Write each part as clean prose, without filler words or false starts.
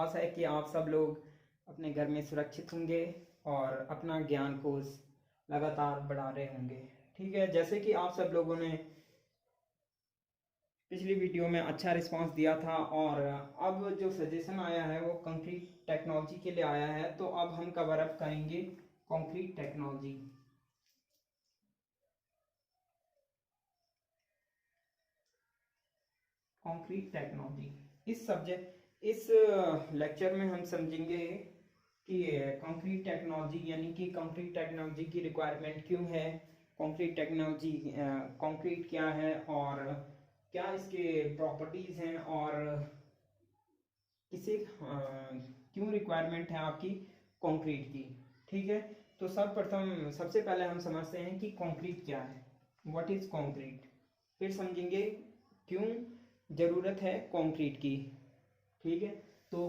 आशा है कि आप सब लोग अपने घर में सुरक्षित होंगे और अपना ज्ञान कोश लगातार बढ़ा रहे होंगे। ठीक है, जैसे कि आप सब लोगों ने पिछली वीडियो में अच्छा रिस्पांस दिया था और अब जो सजेशन आया है वो कंक्रीट टेक्नोलॉजी के लिए आया है, तो अब हम कवर अप करेंगे कंक्रीट टेक्नोलॉजी। कंक्रीट टेक्नोलॉजी इस लेक्चर में हम समझेंगे कि कंक्रीट टेक्नोलॉजी यानी कि कंक्रीट टेक्नोलॉजी की रिक्वायरमेंट क्यों है, कंक्रीट टेक्नोलॉजी कंक्रीट क्या है और क्या इसके प्रॉपर्टीज हैं और किसे क्यों रिक्वायरमेंट है आपकी कंक्रीट की। ठीक है, तो सबसे पहले हम समझते हैं कि कंक्रीट क्या है, व्हाट इज कंक्रीट। फिर समझेंगे क्यों ज़रूरत है कंक्रीट की। ठीक है, तो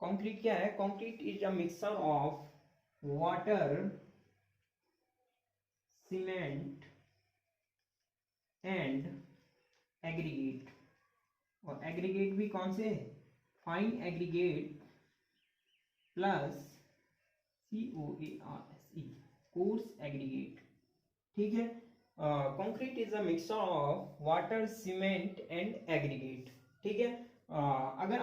कंक्रीट क्या है? Concrete is a mixture of water, cement and aggregate. और एग्रीगेट भी कौन से? Fine aggregate plus COARSE, coarse aggregate. ठीक है, concrete is a mixture of water, cement and aggregate. ठीक है, अगर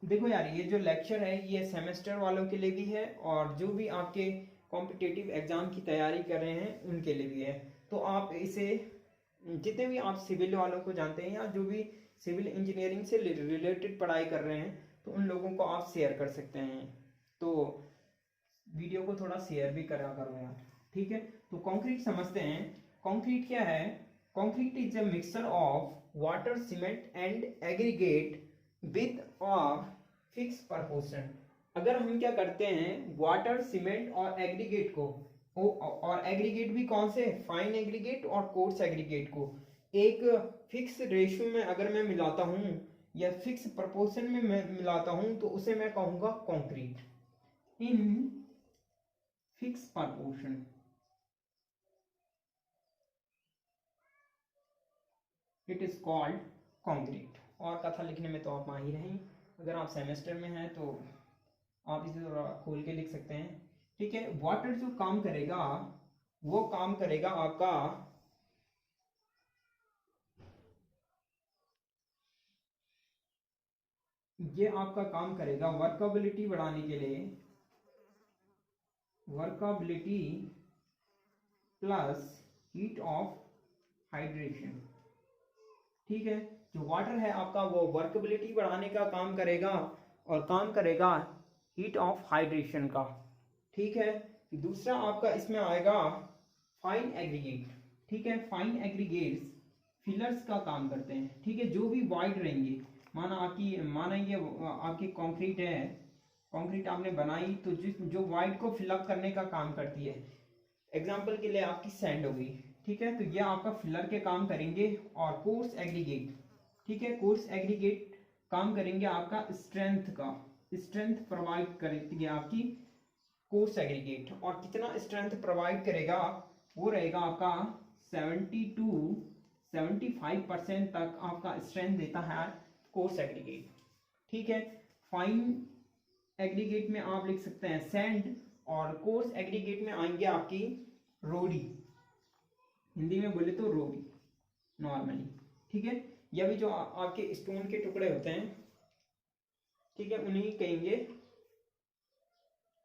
देखो यार, ये जो लेक्चर है ये सेमेस्टर वालों के लिए भी है और जो भी आपके कॉम्पिटिटिव एग्जाम की तैयारी कर रहे हैं उनके लिए भी है। तो आप इसे जितने भी आप सिविल वालों को जानते हैं या जो भी सिविल इंजीनियरिंग से रिलेटेड पढ़ाई कर रहे हैं तो उन लोगों को आप शेयर कर सकते हैं। तो वीडियो को थोड़ा शेयर भी करा करो यार। ठीक है, तो कंक्रीट समझते हैं। कंक्रीट क्या है? Concrete is a mixture of water, cement and aggregate with a fix proportion. अगर हम क्या करते हैं, वाटर, सीमेंट और एग्रीगेट को और एग्रीगेट भी कौन से? फाइन एग्रीगेट और कोर्स एग्रीगेट को एक फिक्स रेशियो में अगर मैं मिलाता हूं या फिक्स प्रपोर्शन में मैं मिलाता हूं तो उसे मैं कहूंगा concrete. In fix proportion it is called concrete. और कथा लिखने में तो आप माहिर हैं, अगर आप सेमेस्टर में हैं तो आप इसे थोड़ा खोल के लिख सकते हैं। ठीक है, वाटर जो काम करेगा वो काम करेगा आपका ये आपका काम करेगा वर्कबिलिटी बढ़ाने के लिए, workability plus heat of hydration. ठीक है, जो वाटर है आपका वो वर्कबिलिटी बढ़ाने का काम करेगा और काम करेगा हीट ऑफ हाइड्रेशन का। ठीक है, दूसरा आपका इसमें आएगा फाइन एग्रीगेट। ठीक है, फाइन एग्रीगेट्स फिलर्स का काम करते हैं। ठीक है, जो भी वाइड रहेंगे, माना ये आपकी कंक्रीट है, कंक्रीट आपने बनाई तो जो वाइड को फिलअप करने का काम करती है, एग्जाम्पल के लिए आपकी सैंड हो गई। ठीक है, तो ये आपका फिलर के काम करेंगे। और कोर्स एग्रीगेट, ठीक है, कोर्स एग्रीगेट काम करेंगे आपका स्ट्रेंथ प्रोवाइड करेगी आपकी कोर्स एग्रीगेट। और कितना स्ट्रेंथ प्रोवाइड करेगा? वो रहेगा आपका 70 to 75% तक आपका स्ट्रेंथ देता है कोर्स एग्रीगेट। ठीक है, फाइन एग्रीगेट में आप लिख सकते हैं सैंड और कोर्स एग्रीगेट में आएंगे आपकी रोडी, हिंदी में बोले तो रोडी नॉर्मली। ठीक है, या भी जो आपके स्टोन के टुकड़े होते हैं, ठीक है, उन्हीं कहेंगे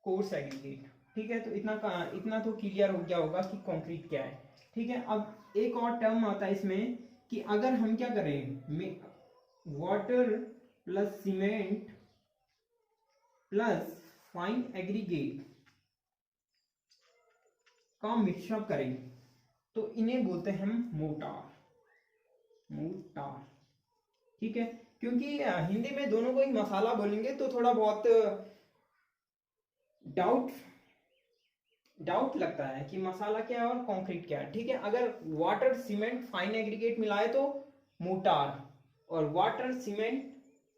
कोर्स एग्रीगेट। ठीक है, तो इतना तो क्लियर हो गया होगा कि कंक्रीट क्या है। ठीक है, अब एक और टर्म आता है इसमें कि अगर हम क्या करें, water plus cement plus fine aggregate का मिक्सअप करें तो इन्हें बोलते हैं हम मोटार। ठीक है, क्योंकि हिंदी में दोनों को ही मसाला बोलेंगे तो थोड़ा बहुत डाउट लगता है कि मसाला क्या है और कंक्रीट क्या है। ठीक है, अगर वाटर, सीमेंट, फाइन एग्रीगेट मिलाए तो मोटार, और water, cement,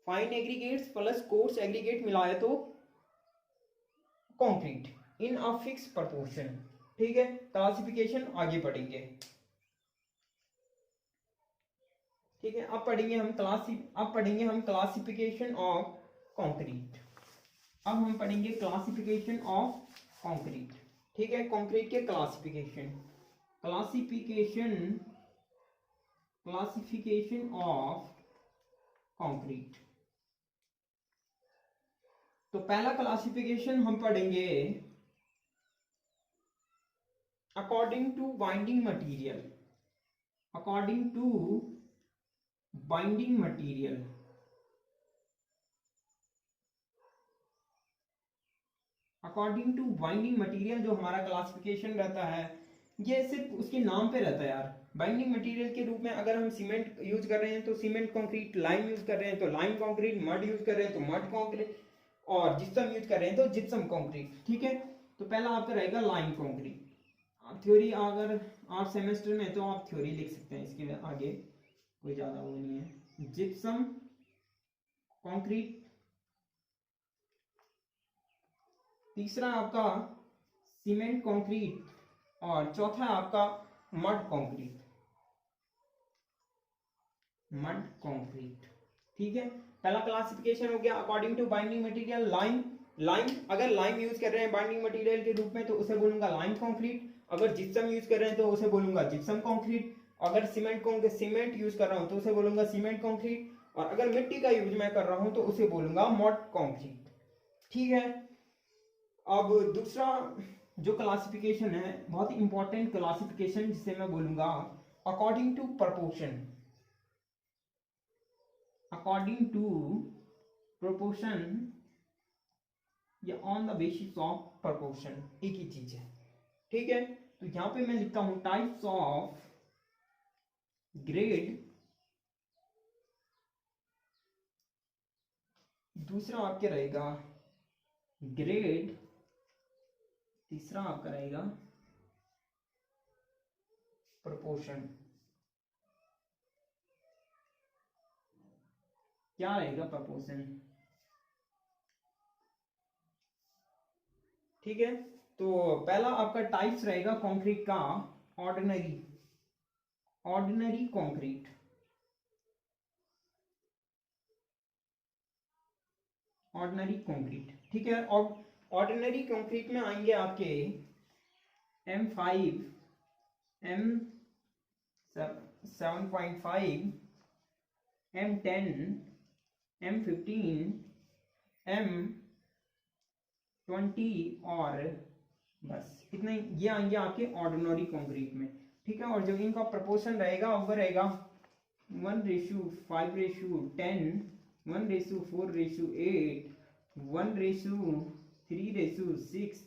fine aggregates plus coarse aggregate मिलाए तो concrete in a fix proportion. ठीक है, क्लासिफिकेशन आगे पढ़ेंगे। ठीक है, अब पढ़ेंगे हम क्लासिफिकेशन ऑफ कंक्रीट। अब हम पढ़ेंगे क्लासिफिकेशन ऑफ कंक्रीट। ठीक है, कंक्रीट के क्लासिफिकेशन ऑफ कंक्रीट। तो पहला क्लासिफिकेशन हम पढ़ेंगे according to binding material. According to binding material, according to binding material जो हमारा क्लासिफिकेशन रहता है, ये सिर्फ उसके नाम पे रहता है यार। बाइंडिंग मटेरियल के रूप में अगर हम सीमेंट यूज कर रहे हैं तो सीमेंट कंक्रीट, लाइम यूज कर रहे हैं तो लाइम कंक्रीट, मड यूज कर रहे हैं तो मड कंक्रीट, और जिप्सम यूज कर रहे हैं तो जिप्सम कंक्रीट। ठीक है, तो पहला आपका रहेगा लाइम कंक्रीट। थ्योरी अगर आप सेमेस्टर में तो आप थ्योरी लिख सकते हैं, इसके आगे कोई ज्यादा वो नहीं है। जिप्सम कंक्रीट, तीसरा आपका सीमेंट कंक्रीट, और चौथा आपका मड कंक्रीट। मड कंक्रीट, ठीक है। पहला क्लासिफिकेशन हो गया according to binding material lime. अगर लाइम यूज कर रहे हैं बाइंडिंग मटेरियल के रूप में तो उसे बोलूंगा लाइम कंक्रीट। अगर जिप्सम यूज कर रहे हैं तो उसे बोलूंगा जिप्सम कंक्रीट। अगर सीमेंट यूज कर रहा हूं तो उसे बोलूंगा सीमेंट कंक्रीट। और अगर मिट्टी का यूज मैं कर रहा हूं तो उसे बोलूंगा मड कंक्रीट। ठीक है, अब दूसरा जो क्लासिफिकेशन है बहुत ही इंपॉर्टेंट क्लासिफिकेशन, जिसे मैं बोलूंगा according to proportion. According to proportion या on the basis of proportion, एक ही चीज है। ठीक है, तो यहां पे मैं लिखता हूं टाइप्स ऑफ ग्रेड। दूसरा आपके रहेगा ग्रेड, तीसरा आपका रहेगा प्रोपोर्शन। क्या रहेगा प्रोपोर्शन? ठीक है, तो पहला आपका टाइप्स रहेगा कंक्रीट का ऑर्डिनरी कंक्रीट। ऑर्डिनरी कंक्रीट, ठीक है। और ऑर्डिनरी कंक्रीट में आएंगे आपके M5, M7.5, M10, M15, M20, और बस इतने ये आएंगे आपके ऑर्डिनरी कंक्रीट में। ठीक है, और जो इनका प्रोपोर्शन रहेगा वो रहेगा 1:5:10, 1:4:8, 1:3:6,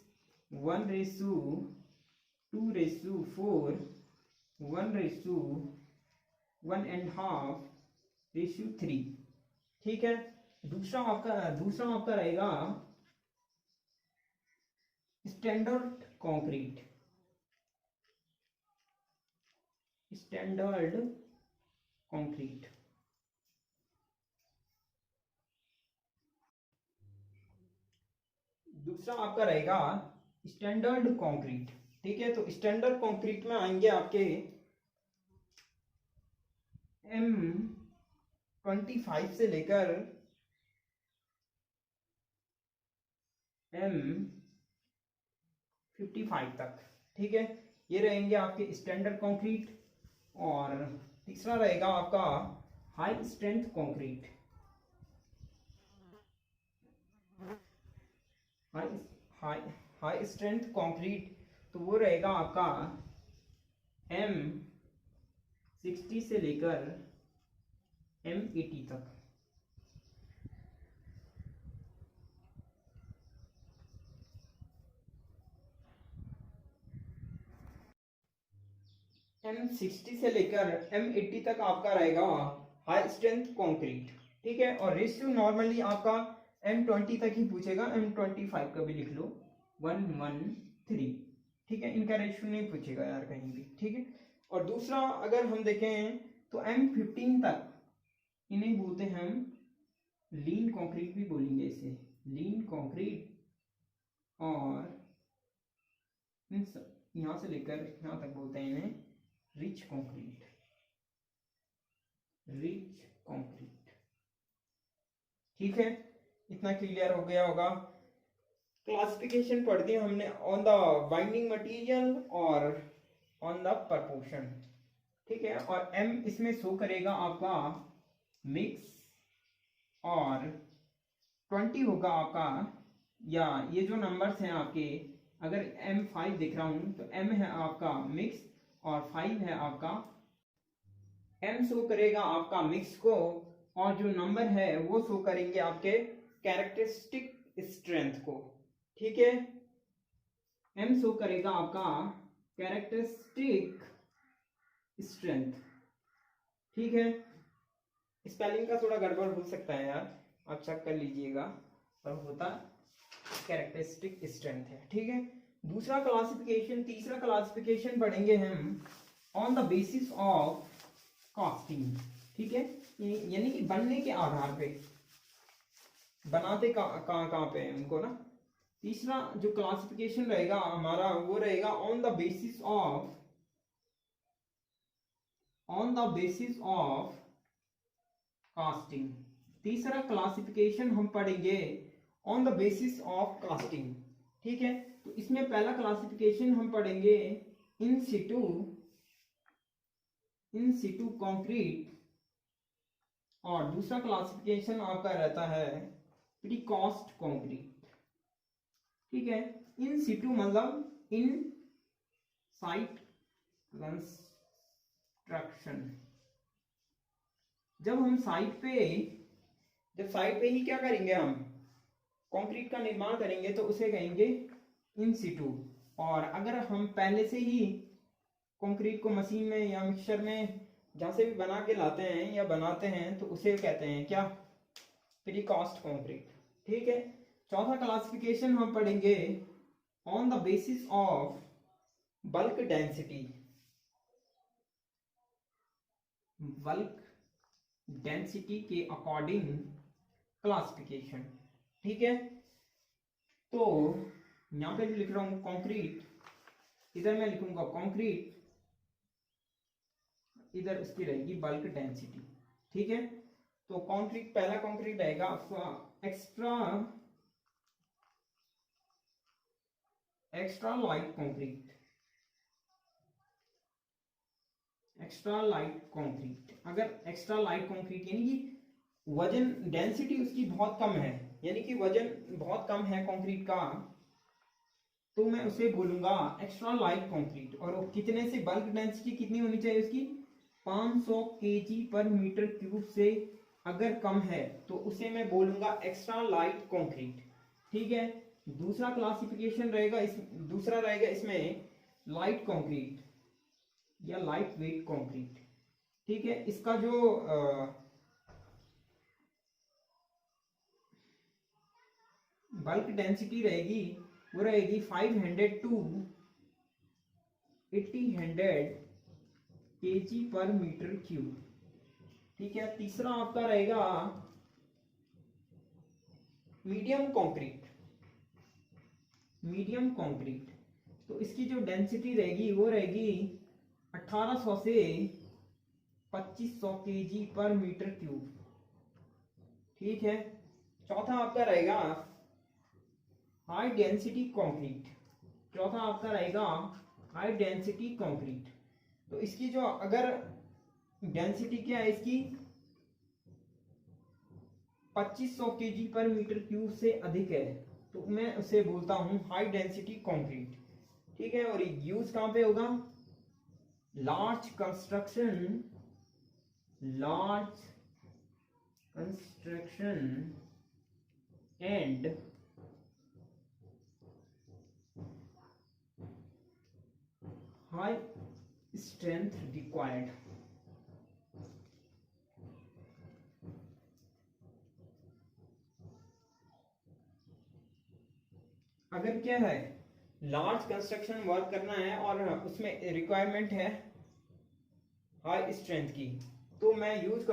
1:2:4, 1:1.5:3। ठीक है, दूसरा आपका रहेगा स्टैंडर्ड कंक्रीट। स्टैंडर्ड कंक्रीट, दूसरा आपका रहेगा स्टैंडर्ड कंक्रीट। ठीक है, तो स्टैंडर्ड कंक्रीट में आएंगे आपके M25 से लेकर M55 तक। ठीक है, ये रहेंगे आपके स्टैंडर्ड कंक्रीट। और तीसरा रहेगा आपका high strength concrete. High strength concrete, तो वो रहेगा आपका M60 से लेकर M80 तक। M60 से लेकर M80 तक आपका रहेगा हाई स्ट्रेंथ कंक्रीट। ठीक है, और रेशियो नॉर्मली आपका M20 तक ही पूछेगा, M25 का भी लिख लो 1:1:3। ठीक है, इनका रेशियो नहीं पूछेगा यार कहीं भी। ठीक है, और दूसरा अगर हम देखें तो M15 तक, इन्हें बोलते हैं हम लीन कंक्रीट भी बोलेंगे इसे, लीन कंक्रीट। और यहां से लेकर यहां तक बोलते हैं इन्हें रिच कंक्रीट। Rich concrete. ठीक है, इतना क्लियर हो गया होगा। क्लासिफिकेशन पढ़ दी हमने ऑन द बाइंडिंग मटेरियल और ऑन द प्रपोर्शन। ठीक है, और एम इसमें शो करेगा आपका मिक्स, और 20 होगा आपका, या ये जो नंबर्स हैं आपके, अगर M5 दिख रहा हूं तो M है आपका मिक्स और 5 है आपका, M शो करेगा आपका मिक्स को, और जो नंबर है वो शो करेंगे आपके कैरेक्टरिस्टिक स्ट्रेंथ को। ठीक है, M शो करेगा आपका कैरेक्टरिस्टिक स्ट्रेंथ। ठीक है, स्पेलिंग का थोड़ा गड़बड़ हो सकता है यार, आप चेक कर लीजिएगा, पर होता कैरेक्टरिस्टिक स्ट्रेंथ है। ठीक है, दूसरा क्लासिफिकेशन, तीसरा क्लासिफिकेशन पढ़ेंगे हम on the basis of casting. ठीक है, यानी कि बनने के आधार पे, बनाते कहाँ पे हैं उनको ना। तीसरा जो क्लासिफिकेशन रहेगा हमारा वो रहेगा on the basis of casting. तीसरा क्लासिफिकेशन हम पढ़ेंगे on the basis of casting. ठीक है, तो इसमें पहला क्लासिफिकेशन हम पढ़ेंगे इन सिटू कंक्रीट, और दूसरा क्लासिफिकेशन आपका रहता है प्रीकॉस्ट कंक्रीट। ठीक है, इन सिटू मतलब इन साइट कंस्ट्रक्शन। जब साइट पे ही क्या करेंगे, हम कंक्रीट का निर्माण करेंगे तो उसे कहेंगे इन सिटू। और अगर हम पहले से ही कंक्रीट को मशीन में या मिक्सचर में जहां से भी बना के लाते हैं या बनाते हैं तो उसे कहते हैं क्या, प्रीकॉस्ट कंक्रीट। ठीक है, चौथा क्लासिफिकेशन हम पढ़ेंगे on the basis of bulk density. Bulk density के अकॉर्डिंग क्लासिफिकेशन। ठीक है, तो यहां पे भी लिख रहा हूं कंक्रीट, इधर मैं लिखूंगा कंक्रीट, इधर उसकी रहेगी बल्क डेंसिटी। ठीक है, तो कंक्रीट, पहला कंक्रीट रहेगा आपका extra light concrete. Extra light concrete, अगर एक्स्ट्रा लाइट कंक्रीट यानी कि वजन, डेंसिटी उसकी बहुत कम है, यानी कि वजन बहुत कम है कंक्रीट का, तो मैं उसे बोलूंगा एक्स्ट्रा लाइट कंक्रीट। और वो कितने से, बल्क डेंसिटी कितनी होनी चाहिए उसकी, 500 kg पर मीटर क्यूब से अगर कम है तो उसे मैं बोलूंगा एक्स्ट्रा लाइट कंक्रीट। ठीक है, दूसरा क्लासिफिकेशन रहेगा दूसरा रहेगा इसमें लाइट कंक्रीट या लाइट वेट कंक्रीट। ठीक है, इसका जो बल्क डेंसिटी रहेगी वो रहेगी 500 to 800 kg पर मीटर क्यूब। ठीक है, तीसरा आपका रहेगा मीडियम कंक्रीट। मीडियम कंक्रीट, तो इसकी जो डेंसिटी रहेगी वो रहेगी 1800 से 2500 kg पर मीटर क्यूब। ठीक है, चौथा आपका रहेगा हाई डेंसिटी कंक्रीट। चौथा आपका रहेगा हाई डेंसिटी कंक्रीट, तो इसकी जो अगर डेंसिटी क्या है इसकी 2500 kg पर मीटर क्यूब से अधिक है तो मैं उसे बोलता हूं हाई डेंसिटी कंक्रीट। ठीक है, और यूज कहां पे होगा, large construction and high strength required. अगर क्या है, लार्ज कंस्ट्रक्शन वर्क करना है और उसमें रिक्वायरमेंट है हाई स्ट्रेंथ की, तो मैं यूज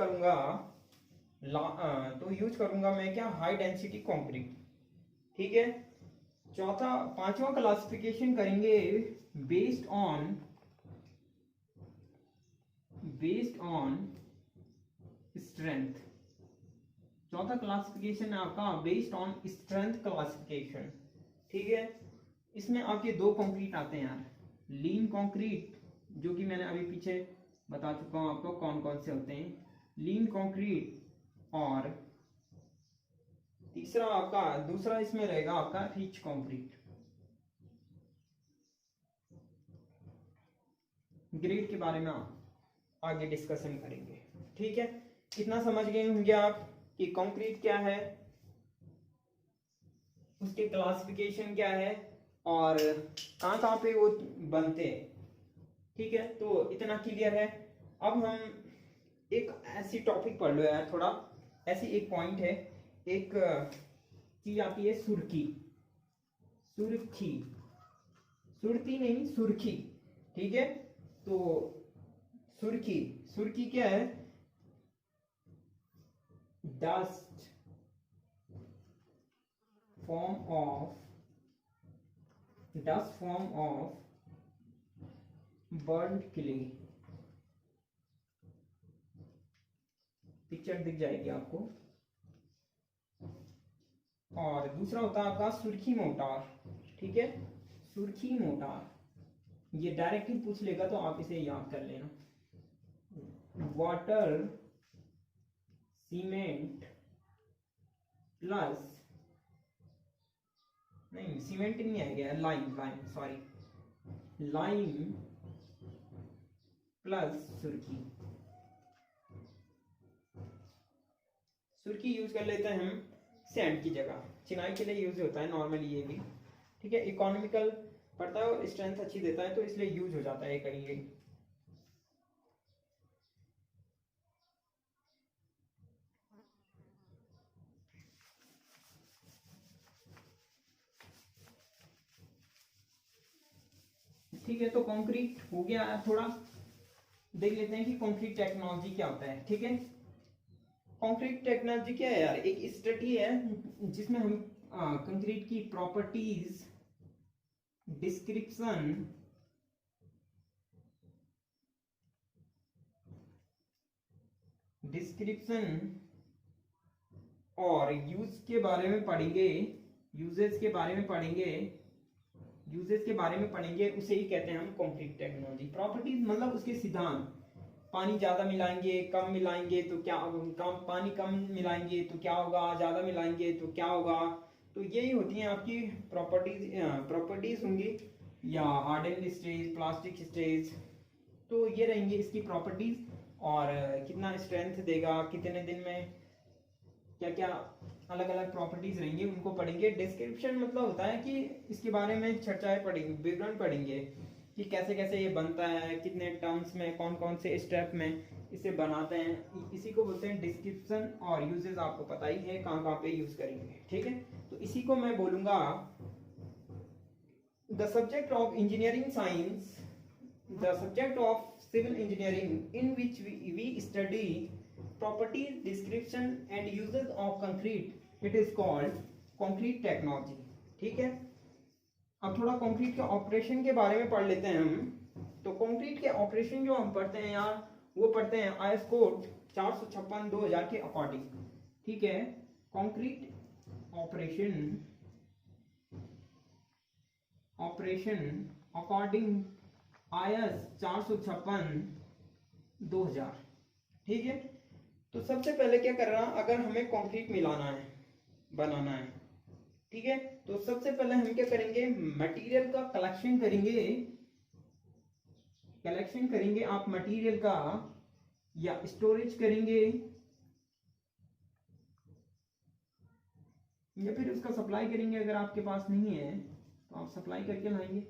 करूंगा मैं क्या, हाई डेंसिटी कंक्रीट। ठीक है, पांचवा क्लासिफिकेशन करेंगे बेस्ड ऑन स्ट्रेंथ। चौथा क्लासिफिकेशन है आपका बेस्ड ऑन स्ट्रेंथ क्लासिफिकेशन, ठीक है। इसमें आपके दो कंक्रीट आते हैं यार, लीन कंक्रीट, जो कि मैंने अभी पीछे बता चुका हूं आपको कौन कौन से होते हैं, लीन कंक्रीट, और तीसरा आपका दूसरा इसमें रहेगा आपका रिच कंक्रीट। ग्रेड के बारे में आगे डिस्कशन करेंगे, ठीक है। कितना समझ गए होंगे आप कि कंक्रीट क्या है, उसके क्लासिफिकेशन क्या है, और कहाँ कहाँ पे वो बनते हैं, ठीक है। तो इतना क्लियर है। अब हम एक ऐसी टॉपिक पढ़ लो यार, थोड़ा ऐसी एक पॉइंट है, एक चीज आती है सुर्खी, सुर्खी, सुरती नहीं सुर्खी, ठीक है। तो सुर्खी, सुर्खी क्या है, dust form of, dust form of burn clay, picture दिख जाएगी आपको। और दूसरा होता है आपका सुर्खी मोटार, ठीक है, सुर्खी मोटार। ये डायरेक्टली पूछ लेगा तो आप इसे याद कर लेना। वाटर सीमेंट प्लस, नहीं सीमेंट नहीं आएगा, lime, lime sorry, lime plus सुर्खी। सुर्खी यूज कर लेते हैं हम सैंड की जगह, चिनाई के लिए यूज होता है नॉर्मली ये भी, ठीक है। इकोनॉमिकल पड़ता है और स्ट्रेंथ अच्छी देता है, तो इसलिए यूज हो जाता है कहीं कहीं। ठीक है, तो कंक्रीट हो गया। थोड़ा देख लेते हैं कि कंक्रीट टेक्नोलॉजी क्या होता है, ठीक है। कंक्रीट टेक्नोलॉजी क्या है यार, एक स्टडी है जिसमें हम कंक्रीट की प्रॉपर्टीज, डिस्क्रिप्शन, और यूज के बारे में पढ़ेंगे, यूजेस के बारे में पढ़ेंगे, यूजेस के बारे में पढ़ेंगे, उसे ही कहते हैं हम कंक्रीट टेक्नोलॉजी। प्रॉपर्टीज मतलब उसके सिद्धांत, पानी ज्यादा मिलाएंगे कम मिलाएंगे तो क्या, कम पानी कम मिलाएंगे तो क्या होगा, ज्यादा मिलाएंगे तो क्या होगा। तो यही होती हैं आपकी प्रॉपर्टीज, प्रॉपर्टीज होंगी, या हार्डन स्टेज, प्लास्टिक स्टेज, तो ये रहेंगी इसकी प्रॉपर्टीज। और कितना स्ट्रेंथ देगा, कितने दिन में, क्या क्या अलग अलग प्रॉपर्टीज रहेंगी, उनको पढ़ेंगे। डिस्क्रिप्शन मतलब होता है कि इसके बारे में चर्चाएं पढ़ेंगे, विवरण पढ़ेंगे कि कैसे कैसे ये बनता है, कितने टर्म्स में, कौन कौन से स्टेप में इसे बनाते हैं, इसी को बोलते हैं डिस्क्रिप्शन। और यूजेस आपको पता ही है कहाँ कहाँ पे यूज करेंगे, ठीक है। तो इसी को मैं बोलूंगा the subject of engineering science, the subject of civil engineering in which we study properties, description and uses of concrete, it is called concrete technology, ठीक है। अब थोड़ा कंक्रीट के ऑपरेशन के बारे में पढ़ लेते हैं हम। तो कंक्रीट के ऑपरेशन जो हम पढ़ते हैं यार, वो पढ़ते हैं आईएस कोड 456/2000 के अकॉर्डिंग, ठीक है। Concrete operation, operation according IS 456/2000, ठीक है। तो सबसे पहले क्या करना, अगर हमें कंक्रीट मिलाना है, बनाना है, ठीक है, तो सबसे पहले हम क्या करेंगे, मटेरियल का कलेक्शन करेंगे, कलेक्शन करेंगे आप मटेरियल का, या स्टोरेज करेंगे, या फिर उसका सप्लाई करेंगे। अगर आपके पास नहीं है तो आप सप्लाई करके लाएंगे,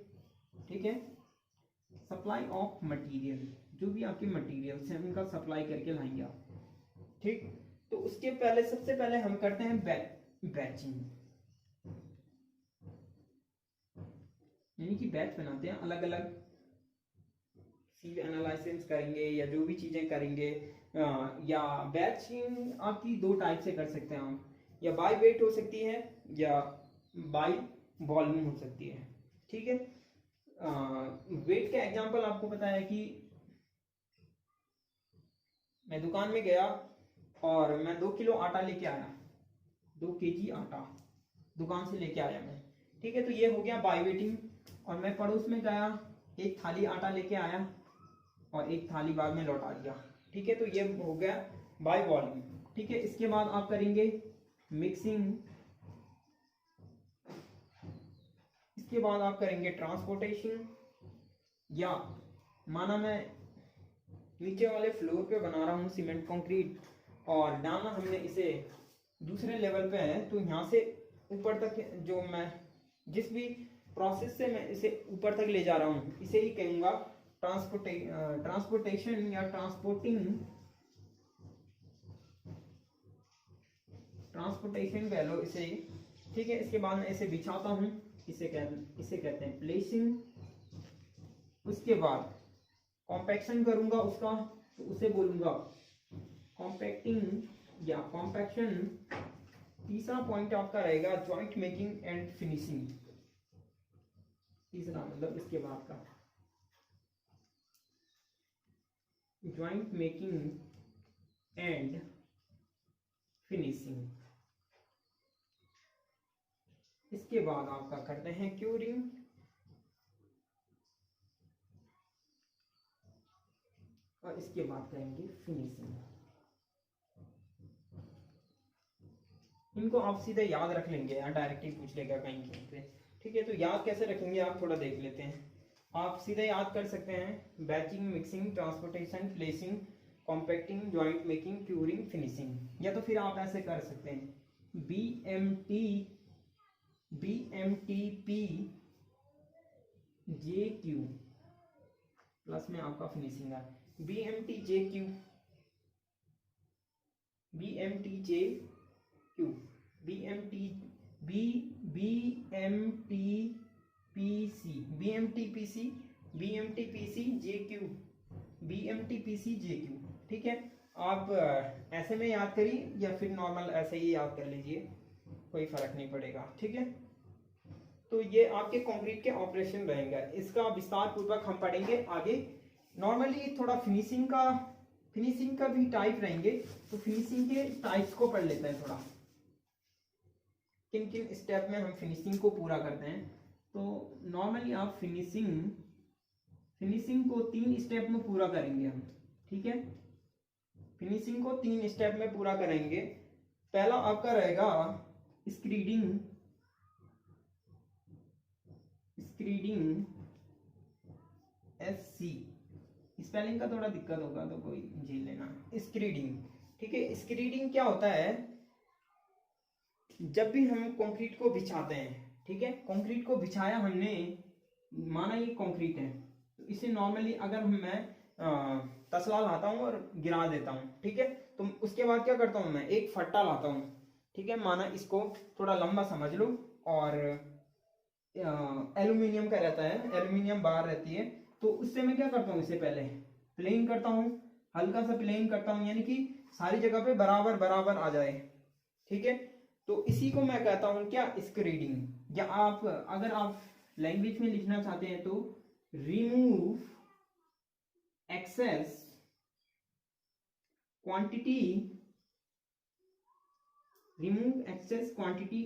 ठीक है। सप्लाई ऑफ मटेरियल, जो भी आपके मटेरियल्स हैं उनका सप्लाई करके लाएंगे आप, ठीक। तो उसके पहले सबसे पहले हम करते हैं बैचिंग, यानी कि बैच बनाते हैं, अलग अलग सीव एनालिसिस करेंगे या जो भी चीजें करेंगे। या बैचिंग आपकी दो टाइप से कर सकते हैं आप, या बाय वेट हो सकती है या बाय वॉल्यूम हो सकती है, ठीक है। वेट का एग्जांपल आपको पता है कि मैं दुकान में गया, और मैं 2 किलो आटा लेके आया, 2 kg आटा दुकान से लेके आया मैं, ठीक है। तो ये हो गया बाय वेटिंग। और मैं पड़ोस में गया, एक थाली आटा लेके आया और एक थाली बाद में लौटा दिया, ठीक है। तो ये हो गया बाय वॉल्यूम, ठीक है। इसके बाद आप करेंगे मिक्सिंग, इसके बाद आप करेंगे ट्रांसपोर्टेशन, या माना मैं नीचे वाले फ्लोर पे बना रहा हूँ सीमेंट कंक्रीट और डालना हमने इसे दूसरे लेवल पे है, तो यहाँ से ऊपर तक जो मैं जिस भी प्रोसेस से मैं इसे ऊपर तक ले जा रहा हूँ इसे ही कहूँगा ट्रांसपोर्टेशन या ट्रांसपोर्टेशन कह लो इसे, ठीक है। इसके बाद मैं इसे बिछाता हूँ, इसे कहते हैं प्लेसिंग। उसके बाद कॉम्पैक्शन करूंगा उसका, तो उसे बोलूंगा कॉम्पैक्टिंग या कॉम्पैक्शन। तीसरा पॉइंट आपका रहेगा जॉइंट मेकिंग एंड फिनिशिंग, तीसरा मतलब इसके बाद का जॉइंट मेकिंग एंड फिनिशिंग। इसके बाद आपका करते हैं क्यूरिंग, और इसके बाद करेंगे फिनिशिंग। इनको आप सीधे याद रख लेंगे या डायरेक्टली पूछ लेगा कहीं से, ठीक है। तो याद कैसे रखेंगे आप थोड़ा देख लेते हैं। आप सीधे याद कर सकते हैं batching, mixing, transportation, placing, compacting, joint making, curing, finishing. या तो फिर आप ऐसे कर सकते हैं BMTP JQ प्लस में आपका फिनिशिंग है BMTJQ, BMTJQ, BMTPC, ठीक है। आप ऐसे में याद करिए या फिर नॉर्मल ऐसे ही याद कर लीजिए, कोई फर्क नहीं पड़ेगा, ठीक है। तो ये आपके कंक्रीट के ऑपरेशन रहेंगे, इसका विस्तार पूर्वक हम पढ़ेंगे आगे। नॉर्मली थोड़ा फिनिशिंग का भी टाइप रहेंगे, तो फिनिशिंग के टाइप्स को पढ़ लेते हैं थोड़ा, किन किन स्टेप में हम फिनिशिंग को पूरा करते हैं। तो नॉर्मली आप फिनिशिंग को 3 स्टेप में पूरा करेंगे हम, ठीक है। फिनिशिंग को 3 स्टेप में पूरा करेंगे। पहला आपका रहेगा स्क्रीडिंग SC, स्पेलिंग का थोड़ा दिक्कत होगा तो कोई झेल लेना। स्क्रीडिंग, ठीक है। स्क्रीडिंग क्या होता है, जब भी हम कंक्रीट को बिछाते हैं, ठीक है, कंक्रीट को बिछाया हमने, माना ये कंक्रीट है, तो इसे नॉर्मली अगर मैं तसला लाता हूँ और गिरा देता हूँ, ठीक है। तो उसके बाद क्या करता हूँ, मैं एक फट्टा लाता हूँ, ठीक है। माना इसको थोड़ा लंबा समझ लो, और एल्यूमिनियम का रहता है, एल्यूमिनियम बार रहती है, तो उससे मैं क्या करता हूँ, इसे पहले प्लेन करता हूँ, हल्का सा प्लेन करता हूँ, यानी कि सारी जगह पे बराबर बराबर आ जाए, ठीक है। तो इसी को मैं कहता हूँ क्या, स्क्रीडिंग। या आप अगर आप लैंग्वेज में लिखना चाहते हैं तो remove excess quantity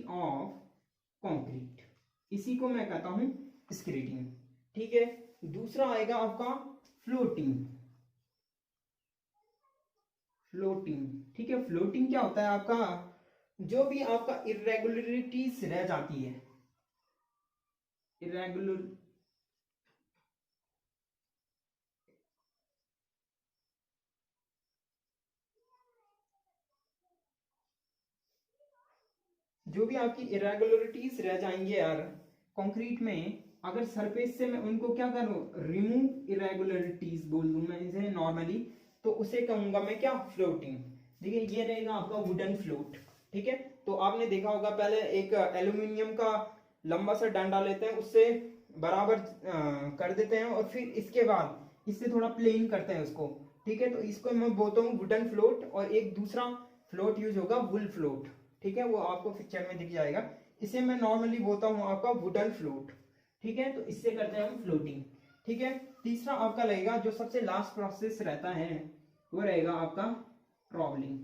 of concrete, इसी को मैं कहता हूं स्क्रीडिंग, ठीक है। दूसरा आएगा आपका फ्लोटिंग, ठीक है। फ्लोटिंग क्या होता है, आपका जो भी आपका इरेगुलरिटीज रह जाती है, जो भी आपकी इरेगुलरिटीज रह जाएंगे यार कंक्रीट में, अगर सरफेस से मैं उनको क्या करूं, रिमूव इरेगुलरिटीज बोल दूं मैं इसे नॉर्मली, तो उसे कहूंगा मैं क्या, फ्लोटिंग। देखिए ये रहेगा आपका वुडन फ्लोट, ठीक है। तो आपने देखा होगा पहले एक एल्यूमिनियम का लंबा सा डंडा लेते हैं, उससे बराबर कर देते हैं, और फिर इसके बाद इससे थोड़ा प्लेन करते हैं उसको, ठीक है। तो इसको मैं बोलता हूँ वुडन फ्लोट, और एक दूसरा फ्लोट यूज होगा वुल फ्लोट, ठीक है। वो आपको पिक्चर में दिख जाएगा, इसे मैं नॉर्मली बोलता हूँ आपका वुडन फ्लोट, ठीक है। तो इससे करते हैं हम फ्लोटिंग, ठीक है। तीसरा आपका रहेगा जो सबसे लास्ट प्रोसेस रहता है, वो रहेगा आपका ट्रॉवलिंग,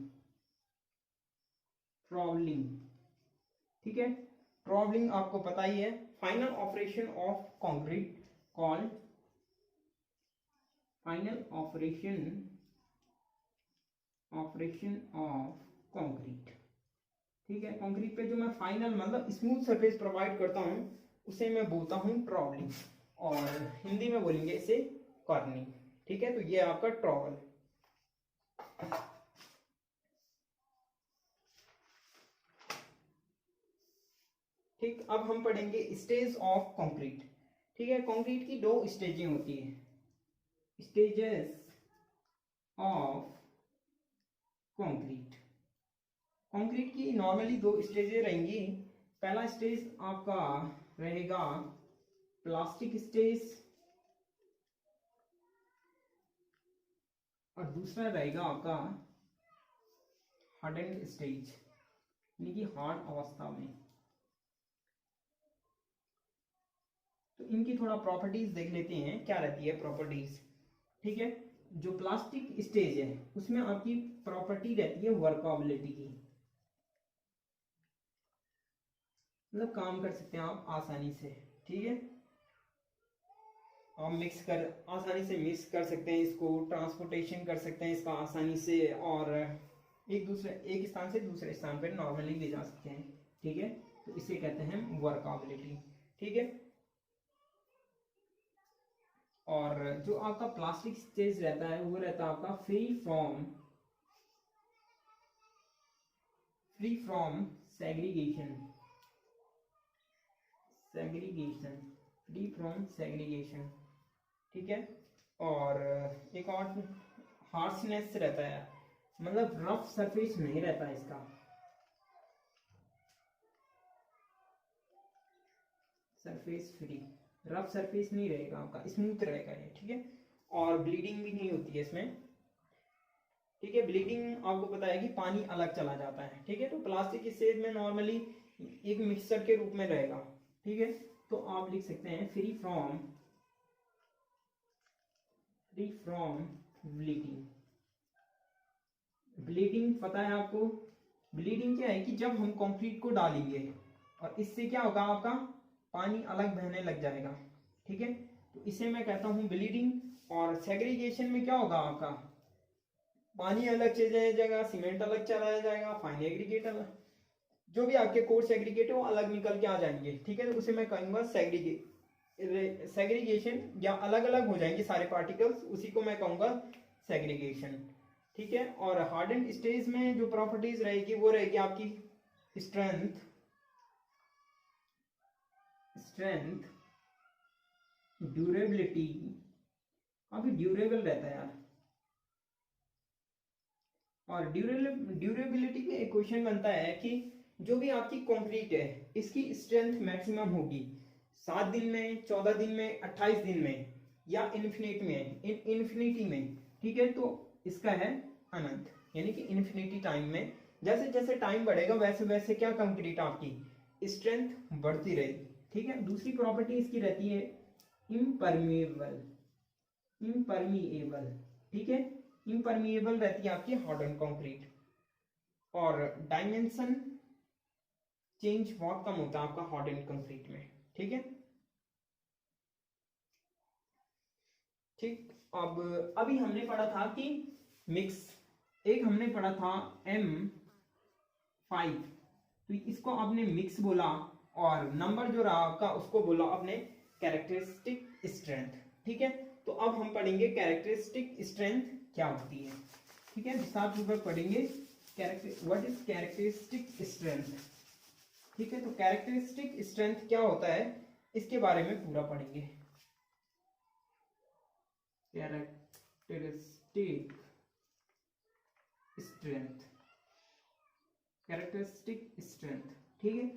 ट्रॉवलिंग, ठीक है। ट्रॉवलिंग आपको पता ही है। Final operation of concrete called final operation of concrete, ठीक है। कंक्रीट पे जो मैं फाइनल मतलब स्मूथ सरफेस प्रोवाइड करता हूँ उसे मैं बोलता हूँ ट्रॉवलिंग, और हिंदी में बोलेंगे इसे कर्निंग, ठीक है। तो ये आपका ट्रॉवल। ठीक, अब हम पढ़ेंगे स्टेज ऑफ कंक्रीट, ठीक है। कंक्रीट की 2 स्टेजें होती है, स्टेजेस ऑफ कंक्रीट। कंक्रीट की नॉर्मली 2 स्टेजें रहेंगी। पहला स्टेज आपका रहेगा प्लास्टिक स्टेज, और दूसरा रहेगा आपका हार्डेंड स्टेज, यानी कि हार्ड अवस्था में। तो इनकी थोड़ा प्रॉपर्टीज देख लेते हैं, क्या रहती है प्रॉपर्टीज, ठीक है। जो प्लास्टिक स्टेज है उसमें आपकी प्रॉपर्टी रहती है वर्कएबिलिटी की, मतलब काम कर सकते हैं आप आसानी से, ठीक है। आप आसानी से मिक्स कर सकते हैं, इसको ट्रांसपोर्टेशन कर सकते हैं इसका आसानी से, और एक स्थान से दूसरे स्थान पर नॉर्मली ले जा सकते हैं, ठीक है। तो इसे कहते हैं वर्कएबिलिटी, ठीक है। और जो आपका प्लास्टिक स्टेज रहता है वो रहता है आपका free from segregation, free from segregation, ठीक है। और एक और हार्शनेस रहता है, मतलब रफ सरफेस नहीं रहता है इसका, सरफेस फ्री, रफ सरफेस नहीं रहेगा आपका, स्मूथ रहेगा ये, ठीक है। और ब्लीडिंग भी नहीं होती है इसमें, ठीक है। ब्लीडिंग आपको पता है कि पानी अलग चला जाता है, ठीक है। तो प्लास्टिक स्टेज में नॉर्मली एक मिक्सचर के रूप में रहेगा, ठीक है। तो आप लिख सकते हैं फ्री फ्रॉम ब्लीडिंग। ब्लीडिंग पता है आपको, ब्लीडिंग क्या है कि जब हम कंक्रीट को डालेंगे और इससे क्या होगा, आपका पानी अलग बहने लग जाएगा, ठीक है। तो इसे मैं कहता हूं ब्लीडिंग। और सेग्रीगेशन में क्या होगा, आपका पानी अलग चला जाएगा, सीमेंट अलग चला जाएगा, फाइन एग्रीगेट अलग, जो भी आपके कोर्स एग्रीगेट है वो अलग निकल के आ जाएंगे, ठीक है। तो उसे मैं कहूंगा सेग्रीगेशन, या अलग अलग हो जाएंगे सारे पार्टिकल्स, उसी को मैं कहूंगा सेग्रीगेशन, ठीक है। और हार्डेंड स्टेज में जो प्रॉपर्टीज रहेगी वो रहेगी आपकी स्ट्रेंथ, ड्यूरेबिलिटी, काफी ड्यूरेबल रहता है यार। और ड्यूरेबिलिटी में एक क्वेश्चन बनता है कि जो भी आपकी कंक्रीट है इसकी स्ट्रेंथ मैक्सिमम होगी 7 दिन में, 14 दिन में, 28 दिन में, या इन्फिनिटी में, ठीक है। तो इसका है अनंत, यानी कि इन्फिनिटी टाइम में, जैसे जैसे टाइम बढ़ेगा वैसे वैसे क्या कंक्रीट आपकी स्ट्रेंथ बढ़ती रहेगी, ठीक है। दूसरी प्रॉपर्टी इसकी रहती है इम्परमिएबल, ठीक है। इम्परमिएबल रहती है आपकी हार्डन कंक्रीट। और डायमेंशन चेंज बहुत कम होता है आपका हार्डन कंक्रीट में, ठीक है। ठीक, अब अभी हमने पढ़ा था कि मिक्स, एक हमने पढ़ा था M5, तो इसको आपने मिक्स बोला, और नंबर जो रहा आपका उसको बोला आपने कैरेक्टरिस्टिक स्ट्रेंथ, ठीक है। तो अब हम पढ़ेंगे कैरेक्टरिस्टिक स्ट्रेंथ क्या होती है, ठीक है। विस्तार पूर्वक पढ़ेंगे व्हाट इज कैरेक्टरिस्टिक स्ट्रेंथ, ठीक है। तो कैरेक्टरिस्टिक स्ट्रेंथ क्या होता है इसके बारे में पूरा पढ़ेंगे। कैरेक्टरिस्टिक स्ट्रेंथ, ठीक है।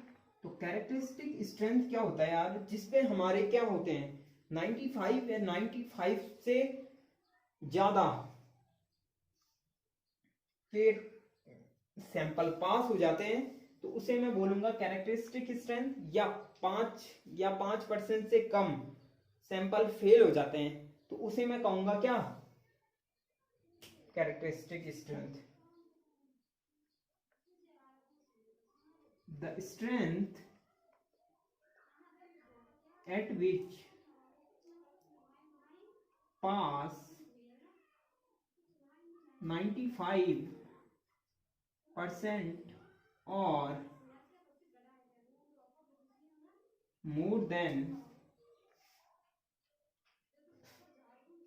तो कैरेक्टरिस्टिक स्ट्रेंथ क्या होता है यार, जिसपे हमारे क्या होते हैं 95 या 95 से ज्यादा फिर सैंपल पास हो जाते हैं, तो उसे मैं बोलूंगा कैरेक्टरिस्टिक स्ट्रेंथ। या 5% से कम सैंपल फेल हो जाते हैं तो उसे मैं कहूंगा क्या, characteristic strength. the strength at which pass 95% or more than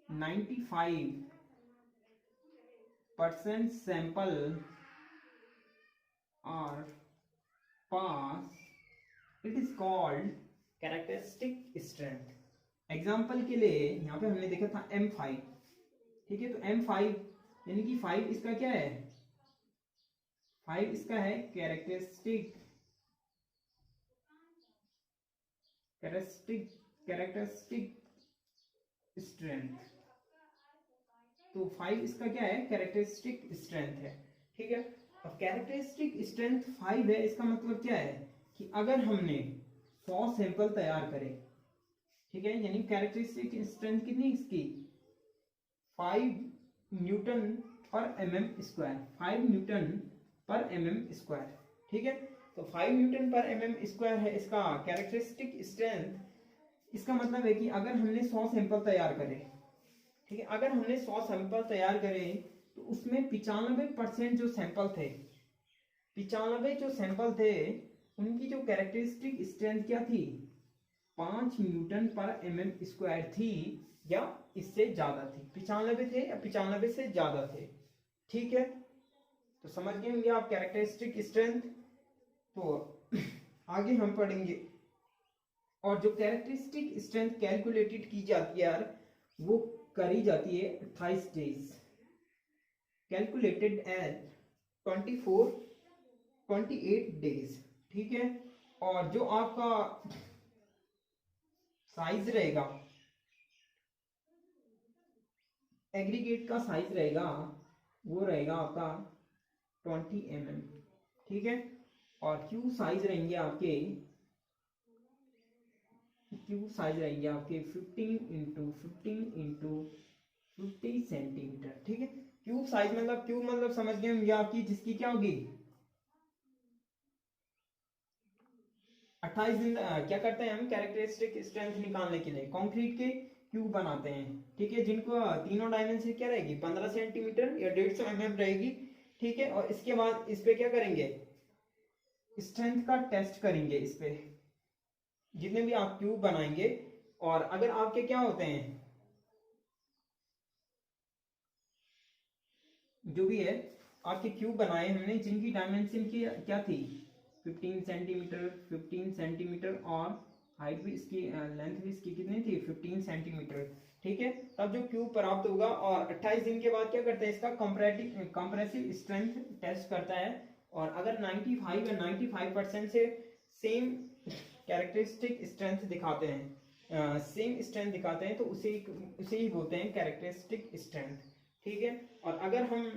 95% sample are pass, it is called characteristic strength. Example के लिए यहाँ पे हमने देखा था M5, ठीक है। तो M5 यानी कि 5 इसका क्या है, 5 इसका है कैरेक्टरिस्टिक स्ट्रेंथ। तो 5 इसका क्या है, कैरेक्टरिस्टिक स्ट्रेंथ है, ठीक है। अब कैरेक्टरिस्टिक स्ट्रेंथ 5 है, इसका मतलब क्या है कि अगर हमने 100 सैंपल तैयार करे, ठीक है, यानी कैरेक्टरिस्टिक स्ट्रेंथ कितनी इसकी 5 न्यूटन पर mm², 5 न्यूटन पर mm², ठीक है। तो 5 न्यूटन पर mm² है इसका कैरेक्टरिस्टिक स्ट्रेंथ। इसका मतलब है कि अगर हमने 100 सैंपल तैयार करे, ठीक है, अगर हमने 100 सैंपल तैयार करे तो उसमें 95% जो सैंपल थे, 95 जो सैंपल थे उनकी जो कैरेक्टरिस्टिक स्ट्रेंथ क्या थी, 5 न्यूटन पर mm² थी या इससे ज्यादा थी। 95 थे या 95 से ज्यादा थे, ठीक है। तो समझ गए होंगे आप कैरेक्टरिस्टिक स्ट्रेंथ। तो आगे हम पढ़ेंगे, और जो कैरेक्टरिस्टिक स्ट्रेंथ कैलकुलेटेड की जाती है यार, वो करी जाती है 28 डेज, कैलकुलेटेड एट 28 डेज, ठीक है। और जो आपका साइज रहेगा, एग्रीगेट का साइज रहेगा, वो रहेगा आपका 20 mm, ठीक है। और क्यू साइज रहेंगे आपके 15 × 50 सेंटीमीटर, ठीक है। क्यूब साइज मतलब, क्यूब मतलब समझ गए होंगे आपकी, जिसकी क्या होगी 28 दिन। क्या करते हैं हम कैरेक्टरिस्टिक स्ट्रेंथ निकालने के लिए कंक्रीट के क्यूब बनाते हैं, ठीक है, जिनको तीनों डायमेंशन क्या रहेगी 15 सेंटीमीटर या 150 mm रहेगी, ठीक है। और इसके बाद इस पे क्या करेंगे, स्ट्रेंथ का टेस्ट करेंगे इस पे, जितने भी आप क्यूब बनाएंगे। और अगर आपके क्या होते हैं, जो भी है आपके क्यूब बनाए हमने, जिनकी डायमेंशन की क्या थी 15 सेंटीमीटर और हाइट भी इसकी, लेंथ भी इसकी कितनी थी 15 सेंटीमीटर, ठीक है। तब जो क्यूब प्राप्त होगा, और 28 दिन के बाद क्या करते हैं, इसका कंप्रेसिव स्ट्रेंथ टेस्ट करता है। और अगर 95 या 95% से सेम कैरेक्टरिस्टिक स्ट्रेंथ दिखाते हैं, सेम स्ट्रेंथ दिखाते हैं, तो उसे ही बोलते हैं कैरेक्टरिस्टिक स्ट्रेंथ, ठीक है। और अगर हम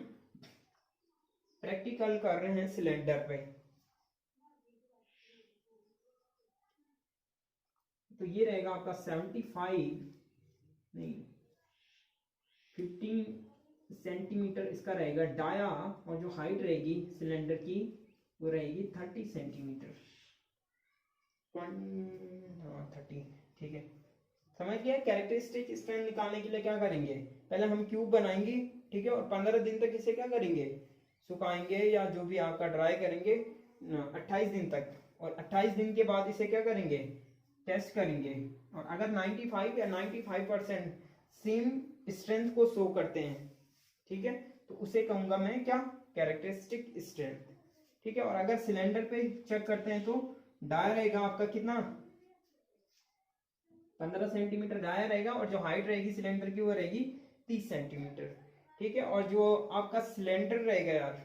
प्रैक्टिकल कर रहे हैं सिलेंडर पे, तो ये रहेगा आपका 15 सेंटीमीटर इसका रहेगा डाया, और जो हाइट रहेगी सिलेंडर की वो रहेगी 30 सेंटीमीटर, 30, ठीक है। समझ गया। कैरेक्टरिस्टिक स्ट्रेंथ निकालने के लिए क्या करेंगे, पहले हम क्यूब बनाएंगे, ठीक है, और 15 दिन तक इसे क्या करेंगे, सुखाएंगे या जो भी आपका ड्राई करेंगे 28 दिन तक। और 28 दिन के बाद इसे क्या करेंगे, टेस्ट करेंगे। और अगर 95 या 95% सेम स्ट्रेंथ को शो करते हैं, ठीक है, तो उसे कहूंगा मैं क्या, कैरेक्टरिस्टिक स्ट्रेंथ, ठीक है। और अगर सिलेंडर पे चेक करते हैं तो डाया रहेगा आपका कितना 15 सेंटीमीटर डाया रहेगा, और जो हाइट रहेगी सिलेंडर की वो रहेगी 30 सेंटीमीटर, ठीक है। और जो आपका सिलेंडर रहेगा यार,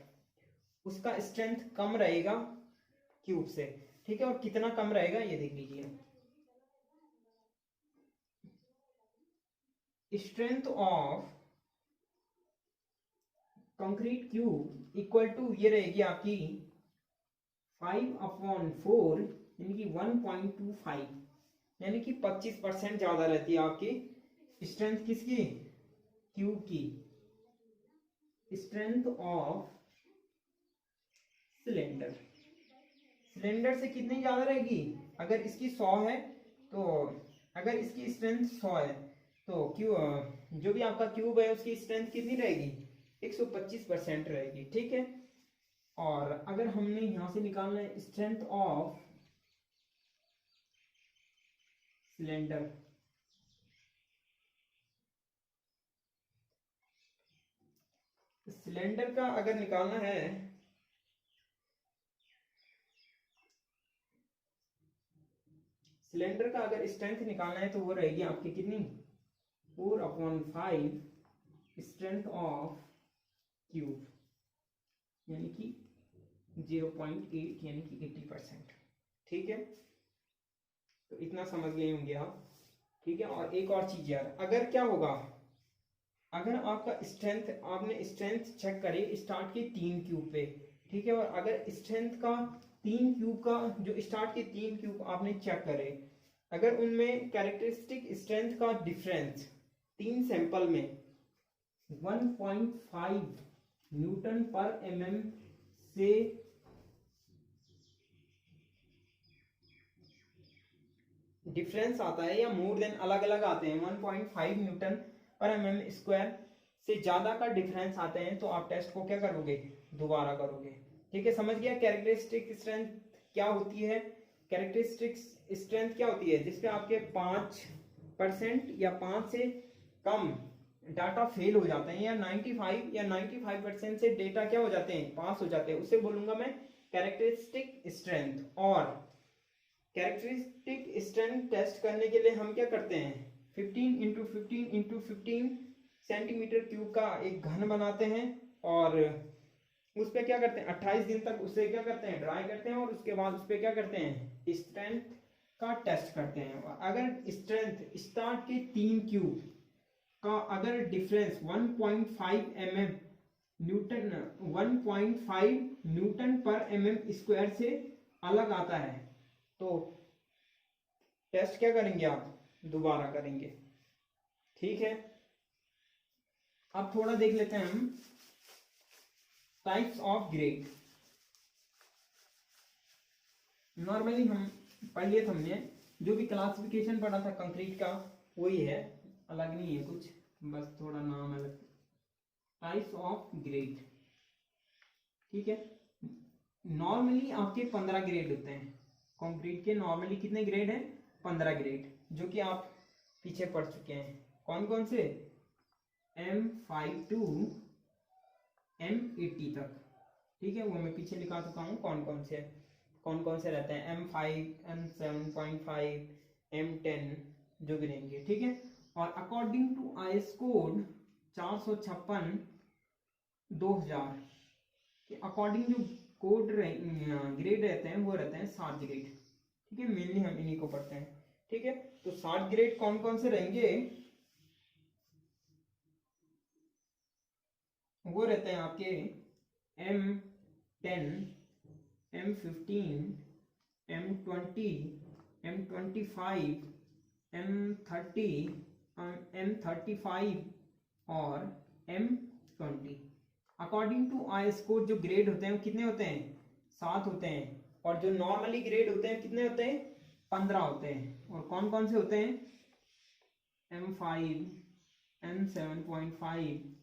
उसका स्ट्रेंथ कम रहेगा क्यूब से, ठीक है। और कितना कम रहेगा ये देख लीजिए, strength of concrete cube equal to ये रहेगी आपकी 5/4 यानी कि 1.25, यानी कि 25% ज्यादा रहती है आपकी स्ट्रेंथ किसकी, क्यूब की, स्ट्रेंथ ऑफ सिलेंडर सिलेंडर से कितनी ज्यादा रहेगी? अगर इसकी 100 है तो अगर इसकी स्ट्रेंथ 100 है तो जो भी आपका क्यूब है उसकी स्ट्रेंथ कितनी रहेगी? 125% रहेगी। ठीक है। और अगर हमने यहां से निकालना है स्ट्रेंथ ऑफ सिलेंडर, सिलेंडर का अगर निकालना है सिलेंडर का अगर स्ट्रेंथ निकालना है तो वो रहेगी आपकी कितनी? 4/5 स्ट्रेंथ ऑफ क्यूब, यानी कि 0.8 यानी कि 80%। ठीक है, तो इतना समझ गए होंगे आप। ठीक है। और एक और चीज यार, अगर क्या होगा, अगर आपका स्ट्रेंथ, आपने स्ट्रेंथ चेक करे स्टार्ट के 3 क्यूब पे, ठीक है, और अगर स्ट्रेंथ का 3 क्यूब का जो स्टार्ट के 3 क्यूब आपने चेक करे, अगर उनमें कैरेक्टरिस्टिक स्ट्रेंथ का डिफरेंस 3 सैंपल में 1.5 न्यूटन पर एमएम से डिफरेंस आता है या मोर देन अलग अलग आते हैं 1.5 न्यूटन पर एमएम स्क्वायर से ज्यादा का डिफरेंस आते हैं, तो आप टेस्ट को क्या करोगे? दोबारा करोगे। ठीक है, समझ गया कैरेक्टरिस्टिक स्ट्रेंथ क्या होती है? कैरेक्टरिस्टिक स्ट्रेंथ क्या होती है? जिसपे आपके 5% या 5 से कम डाटा फेल हो जाते हैं, या 95% से डेटा क्या हो जाते हैं? पास हो जाते हैं, उसे बोलूंगा मैं कैरेक्टरिस्टिक स्ट्रेंथ। और कैरेक्टरिस्टिक स्ट्रेंथ टेस्ट करने के लिए हम क्या करते हैं? 15 × 15 × 15 सेंटीमीटर क्यूब का एक घन बनाते हैं, और उस पे क्या करते हैं? 28 दिन तक उसे क्या करते हैं? ड्राई करते हैं, और उसके बाद उस पे क्या करते हैं? स्ट्रेंथ का टेस्ट करते हैं। अगर स्ट्रेंथ स्टार्ट के 3 क्यूब का अगर डिफरेंस 1.5 mm न्यूटन 1.5 न्यूटन पर एमएम स्क्वायर से अलग आता है, तो टेस्ट क्या करेंगे आप? दोबारा करेंगे। ठीक है। अब थोड़ा देख लेते हैं हम टाइप्स ऑफ ग्रेड। नॉर्मली हम पढ़ लिए थे, हमने जो भी क्लासिफिकेशन पढ़ा था कंक्रीट का वही है, अलग नहीं है कुछ, बस थोड़ा नाम अलग। Types of grade. ठीक है। नॉर्मली आपके 15 ग्रेड होते हैं कंक्रीट के। नॉर्मली कितने ग्रेड हैं? 15 ग्रेड, जो कि आप पीछे पढ़ चुके हैं। कौन कौन से? M5 to M80 तक। ठीक है, वो मैं पीछे लिखा चुका हूँ कौन कौन से रहते हैं। M5, M7.5, M10 जो भी रहेंगे। ठीक है। और अकॉर्डिंग टू आईएस कोड 456 2000 के अकॉर्डिंग जो कोड ग्रेड रहते हैं वो रहते हैं 60 ग्रेड। ठीक है, मेनली हम इन्हीं को पढ़ते हैं। ठीक है, तो 60 ग्रेड कौन कौन से रहेंगे? वो रहते हैं आपके M10, M15, M20, M25, M30, M35 और M20। According to IS code जो ग्रेड होते हैं वो कितने होते हैं? 7 होते हैं। और जो नॉर्मली ग्रेड होते हैं कितने होते हैं? 15 होते हैं। और कौन कौन से होते हैं? M5, M7.5,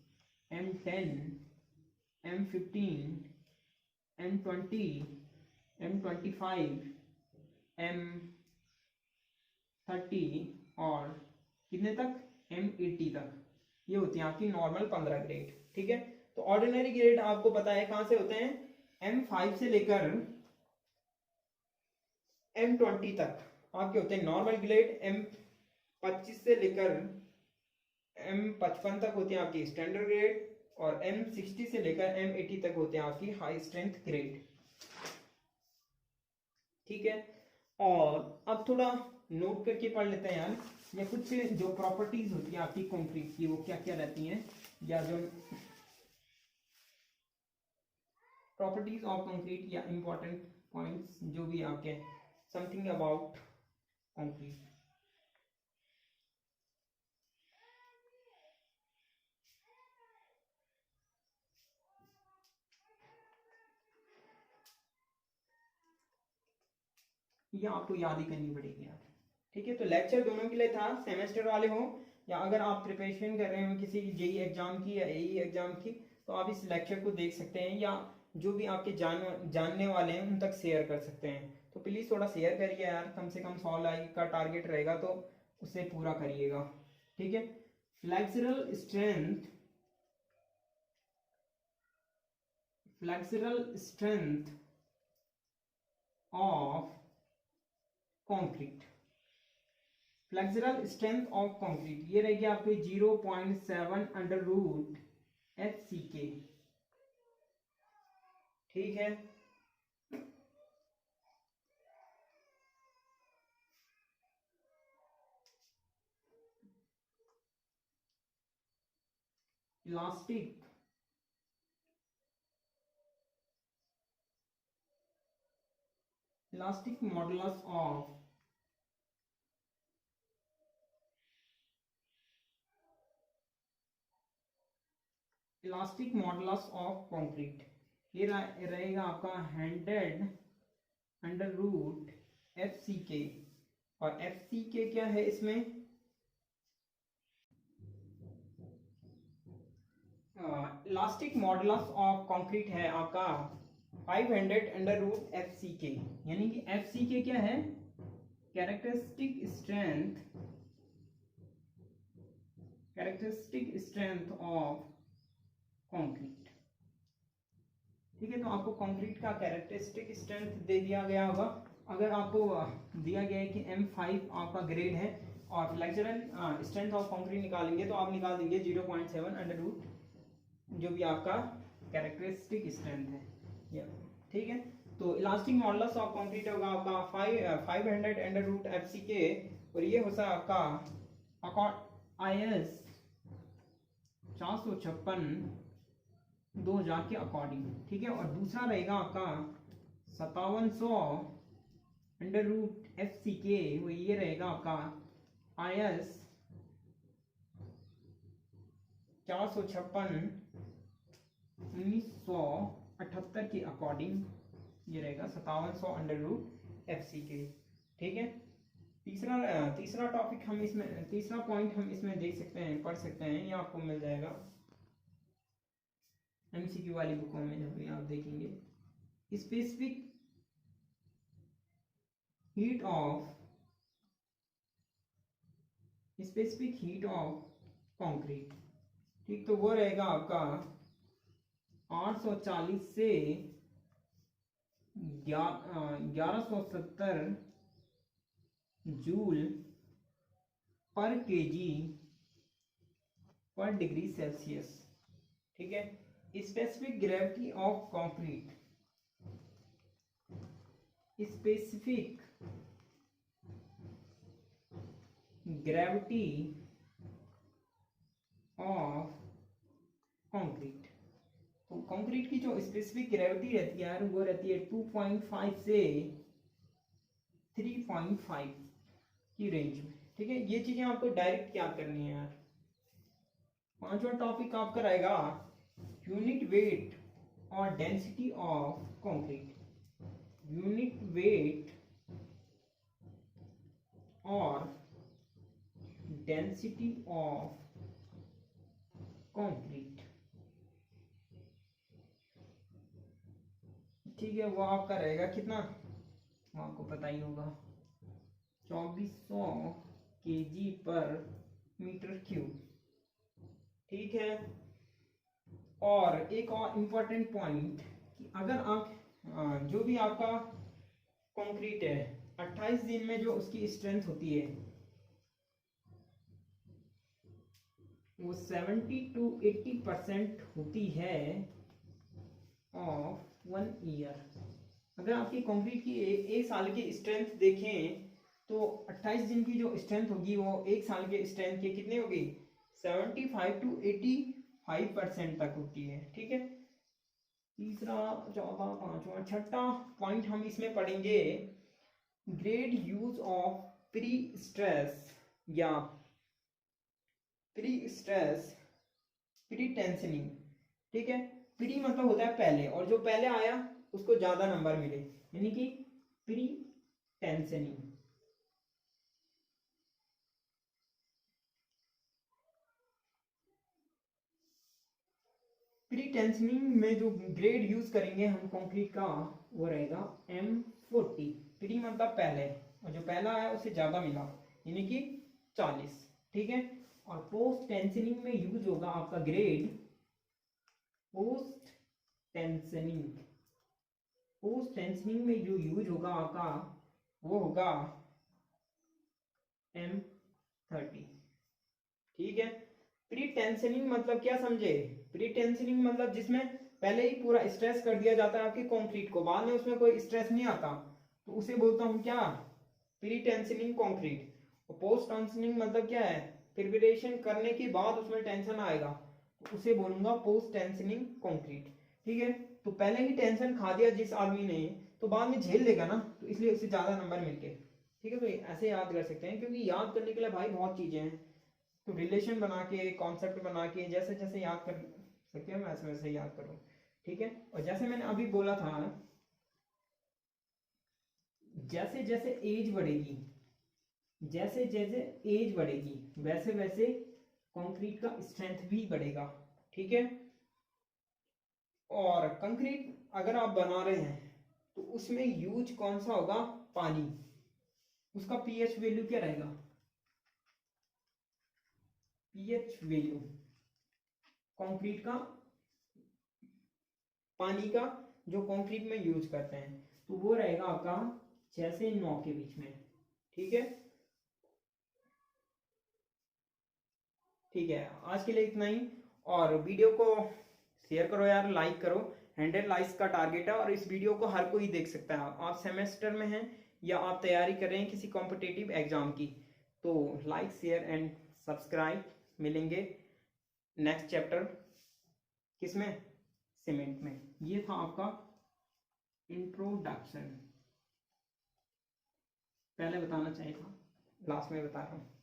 M10, M15, M20, M25, M30 और कितने तक? M80 तक। ये होती हैं आपकी नॉर्मल 15 ग्रेड। ठीक है, तो ऑर्डिनरी ग्रेड आपको पता है कहां से होते हैं? M5 से लेकर M20 तक आपके होते हैं नॉर्मल ग्रेड। M25 से लेकर M55 तक होती है आपकी स्टैंडर्ड ग्रेड, और M60 से लेकर M80 तक होते हैं आपकी हाई स्ट्रेंथ ग्रेड। ठीक है, और अब थोड़ा नोट करके पढ़ लेते हैं यार, या कुछ जो प्रॉपर्टीज होती है आपकी कंक्रीट की वो क्या क्या रहती हैं, या जो प्रॉपर्टीज ऑफ कंक्रीट या इंपॉर्टेंट पॉइंट्स जो भी आपके समथिंग अबाउट कंक्रीट। ये आपको याद ही करनी पड़ेगी यार। ठीक है, तो लेक्चर दोनों के लिए था, सेमेस्टर वाले हो या अगर आप प्रिपरेशन कर रहे हो किसी जेई एग्जाम की या एई एग्जाम की, तो आप इस लेक्चर को देख सकते हैं या जो भी आपके जानने वाले हैं उन तक शेयर कर सकते हैं। तो प्लीज़ थोड़ा शेयर करिए यार, कम से कम 100 लाइक का टारगेट रहेगा तो उसे पूरा करिएगा। ठीक है, flexural strength of concrete, flexural strength of concrete ये रहेगी आपके 0.7 अंडर रूट FCK। ठीक है, इलास्टिक मॉडुलस ऑफ कंक्रीट ये रहेगा आपका 100 अंडर रूट FCK। और FCK क्या है इसमें, इलास्टिक मॉडुलस ऑफ कंक्रीट है आपका 500 अंडर रूट FCK। यानी कि FCK क्या है, कैरेक्टरिस्टिक स्ट्रेंथ ऑफ कंक्रीट। ठीक है, तो आपको कंक्रीट का कैरेक्टरिस्टिक स्ट्रेंथ दे दिया गया होगा। अगर आपको दिया गया है कि M5 आपका ग्रेड है और फ्लेक्सुरल स्ट्रेंथ ऑफ कंक्रीट निकालेंगे तो आप निकाल देंगे 0.7 अंडर रूट जो भी आपका कैरेक्टरिस्टिक स्ट्रेंथ है। ठीक है, तो इलास्टिक मॉडुलस ऑफ कंक्रीट होगा आपका 500 अंडर रूट FCK और ये होता है आपका IS 456 2000 के अकॉर्डिंग। ठीक है, और दूसरा रहेगा आपका 5700 अंडर रूट FCK, वो ये रहेगा आपका IS 456 1978 के अकॉर्डिंग, ये रहेगा 5700 अंडर रूट FCK। ठीक है, तीसरा टॉपिक हम इसमें, तीसरा पॉइंट हम इसमें देख सकते हैं, पढ़ सकते हैं, ये आपको मिल जाएगा MCQ वाली बुकों में जब भी आप देखेंगे। Specific heat of concrete. ठीक, तो वो रहेगा आपका 840 से 1170 जूल पर केजी पर डिग्री सेल्सियस। ठीक है, specific gravity of concrete, specific gravity of concrete, तो कंक्रीट की जो स्पेसिफिक ग्रेविटी रहती है यार वो रहती है 2.5 से 3.5 की रेंज में। ठीक है, ये चीजें आपको डायरेक्ट याद करनी है यार। पांचवा टॉपिक आपका रहेगा यूनिट वेट और density of concrete, unit weight और डेंसिटी ऑफ कंक्रीट। ठीक है, वो आपका रहेगा कितना, वो आपको पता ही होगा 2400 kg पर मीटर क्यूब। ठीक है, और एक और इम्पोर्टेंट पॉइंट कि अगर आप जो भी आपका कंक्रीट है 28 दिन में जो उसकी स्ट्रेंथ होती है वो 70 to 80% होती है ऑफ 1 ईयर। अगर आपकी कंक्रीट की एक साल की स्ट्रेंथ देखें तो 28 दिन की जो स्ट्रेंथ होगी वो एक साल के स्ट्रेंथ की कितनी होगी, 75 to 85% तक होती है। ठीक है, तीसरा, चौथा, पांचवा, छठा पॉइंट हम इसमें पढ़ेंगे grade use of pre stress या प्री टेंशनिंग। ठीक है, प्री मतलब होता है पहले और जो पहले आया उसको ज्यादा नंबर मिले, यानी कि प्री टेंशनिंग। प्री टेंशनिंग में जो ग्रेड यूज करेंगे हम कंक्रीट का वो रहेगा M40। प्री मतलब पहले, और जो पहला है उसे ज्यादा मिला, यानी कि 40। ठीक है। और पोस्ट टेंशनिंग में यूज होगा आपका grade post tensioning. Post tensioning में जो यूज होगा आपका वो होगा M30। ठीक है। प्री टेंशनिंग मतलब क्या समझे? प्री टेंशनिंग मतलब जिसमें पहले ही पूरा स्ट्रेस कर दिया जाता है आपकी कंक्रीट को, बाद में उसमें कोई स्ट्रेस नहीं आता, तो उसे बोलता हूं क्या? Pre tensioning concrete. और पोस्ट टेंशनिंग मतलब क्या है? प्रिपरेशन करने के बाद उसमें टेंशन आएगा, तो उसे बोलूंगा पोस्ट टेंशनिंग कंक्रीट। ठीक है। तो पहले ही टेंशन खा दिया जिस आदमी ने, तो बाद में झेल लेगा ना, तो इसलिए उसे ज्यादा नंबर मिलते। ठीक है। तो ऐसे याद कर सकते हैं, क्योंकि याद करने के लिए भाई बहुत चीजें हैं। तो रिलेशन बना के, कॉन्सेप्ट बना के, जैसे जैसे याद कर सकते हैं वैसे वैसे याद करो। ठीक है। और जैसे मैंने अभी बोला था, जैसे जैसे एज बढ़ेगी, जैसे जैसे एज बढ़ेगी वैसे वैसे कंक्रीट का स्ट्रेंथ भी बढ़ेगा। ठीक है। और कंक्रीट अगर आप बना रहे हैं तो उसमें यूज कौन सा होगा? पानी। उसका पीएच वैल्यू क्या रहेगा? पीएच वैल्यू कंक्रीट का, पानी का जो कंक्रीट में यूज करते हैं, तो वो रहेगा आपका 6 से 9 के बीच में। ठीक है। ठीक है, आज के लिए इतना ही। और वीडियो को शेयर करो यार, लाइक करो। 100 लाइक्स का टारगेट है, और इस वीडियो को हर कोई देख सकता है। आप सेमेस्टर में हैं या आप तैयारी कर रहे हैं किसी कॉम्पिटिटिव एग्जाम की, तो लाइक शेयर एंड सब्सक्राइब। मिलेंगे नेक्स्ट चैप्टर, किसमें? सीमेंट में। ये था आपका इंट्रोडक्शन, पहले बताना चाहिए था, लास्ट में बता रहा हूँ।